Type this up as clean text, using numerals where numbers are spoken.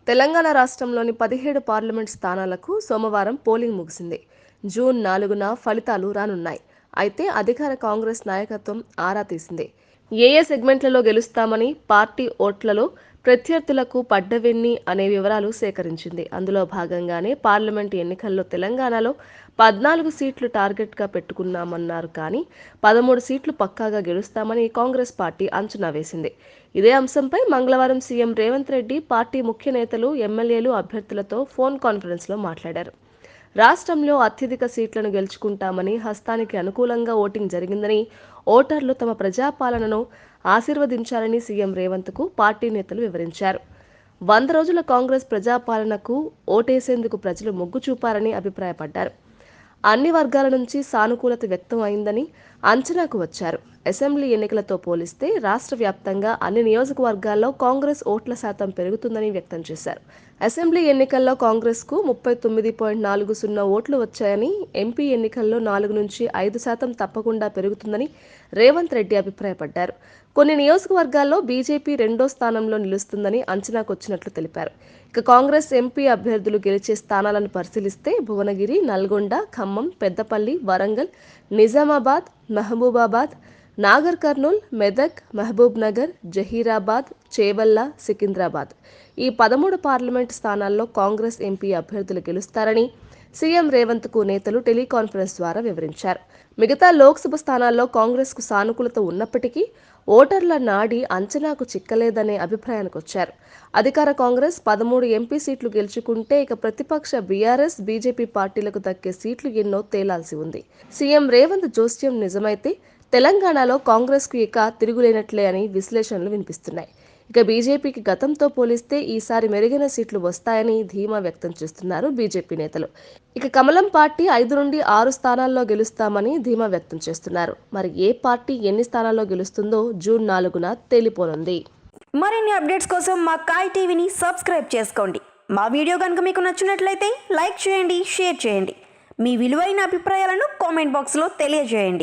తెలంగాణ రాష్ట్రంలోని 17 పార్లమెంట్ స్థానాలకు సోమవారం పోలింగ్ ముగిసింది. జూన్ 4న ఫలితాలు రానున్నాయి. అయితే అధికార కాంగ్రెస్ నాయకత్వం ఆరా తీసింది. ఏ సెగ్మెంట్లలో గెలుస్తామని, పార్టీ ఓట్లలో ప్రత్యర్థులకు పడ్డవెన్ని అనే వివరాలు సేకరించింది. అందులో భాగంగానే పార్లమెంటు ఎన్నికల్లో తెలంగాణలో 14 సీట్లు టార్గెట్గా పెట్టుకున్నామన్నారు. కానీ 13 సీట్లు పక్కాగా గెలుస్తామని కాంగ్రెస్ పార్టీ అంచనా వేసింది. ఇదే అంశంపై మంగళవారం సీఎం రేవంత్ రెడ్డి పార్టీ ముఖ్య నేతలు, ఎమ్మెల్యేలు, అభ్యర్థులతో ఫోన్ కాన్ఫరెన్స్లో మాట్లాడారు. రాష్ట్రంలో అత్యధిక సీట్లను గెలుచుకుంటామని, హస్తానికి అనుకూలంగా ఓటింగ్ జరిగిందని, ఓటర్లు తమ ప్రజాపాలనను ఆశీర్వదించాలని సీఎం రేవంత్కు పార్టీ నేతలు వివరించారు. 100 రోజుల కాంగ్రెస్ ప్రజాపాలనకు ఓటేసేందుకు ప్రజలు మొగ్గు చూపారని అభిప్రాయపడ్డారు. అన్ని వర్గాల నుంచి సానుకూలత వ్యక్తం అయిందని అంచనాకు వచ్చారు. అసెంబ్లీ ఎన్నికలతో పోలిస్తే రాష్ట్ర వ్యాప్తంగా అన్ని నియోజకవర్గాల్లో కాంగ్రెస్ ఓట్ల శాతం పెరుగుతుందని వ్యక్తం చేశారు. అసెంబ్లీ ఎన్నికల్లో కాంగ్రెస్కు 39.40 ఓట్లు వచ్చాయని, ఎంపీ ఎన్నికల్లో 4 నుంచి 5% తప్పకుండా పెరుగుతుందని రేవంత్ రెడ్డి అభిప్రాయపడ్డారు. కొన్ని నియోజకవర్గాల్లో బీజేపీ 2వ స్థానంలో నిలుస్తుందని అంచనాకొచ్చినట్లు తెలిపారు. ఇక కాంగ్రెస్ ఎంపీ అభ్యర్థులు గెలిచే స్థానాలను పరిశీలిస్తే భువనగిరి, నల్గొండ, ఖమ్మం, పెద్దపల్లి, వరంగల్, నిజామాబాద్, మహబూబాబాద్, నాగర్ కర్నూల్, మెదక్, మహబూబ్ నగర్, జహీరాబాద్, చేవెళ్ల, సికింద్రాబాద్ ఈ 13 పార్లమెంటు స్థానాల్లో కాంగ్రెస్ ఎంపీ అభ్యర్థులు గెలుస్తారని సీఎం రేవంత్కు నేతలు టెలికాన్ఫరెన్స్ ద్వారా వివరించారు. మిగతా లోక్సభ స్థానాల్లో కాంగ్రెస్కు సానుకూలత ఉన్నప్పటికీ ఓటర్ల నాడి అంచనాకు చిక్కలేదనే అభిప్రాయానికి వచ్చారు. అధికార కాంగ్రెస్ 13 ఎంపీ సీట్లు గెలుచుకుంటే ఇక ప్రతిపక్ష బీఆర్ఎస్, బీజేపీ పార్టీలకు దక్కే సీట్లు ఎన్నో తేలాల్సి ఉంది. సీఎం రేవంత్ జోస్యం నిజమైతే తెలంగాణలో కాంగ్రెస్కు ఇక తిరుగులేనట్లే అని విశ్లేషణలు వినిపిస్తున్నాయి. ఇక బీజేపీకి గతంతో పోలిస్తే ఈసారి మెరుగైన సీట్లు వస్తాయని ధీమా వ్యక్తం చేస్తున్నారు బీజేపీ నేతలు. ఇక కమలం పార్టీ 5 నుండి 6 స్థానాల్లో గెలుస్తామని ధీమా వ్యక్తం చేస్తున్నారు. మరి ఏ పార్టీ ఎన్ని స్థానాల్లో గెలుస్తుందో జూన్ 4న తేలిపోనుంది. మరిన్ని అప్డేట్స్ కోసం మా కాయ్ టీవీని సబ్స్క్రైబ్ చేసుకోండి. మా వీడియో కనుక మీకు నచ్చినట్లయితే లైక్ చేయండి, షేర్ చేయండి. మీ విలువైన అభిప్రాయాలను కామెంట్ బాక్స్లో తెలియజేయండి.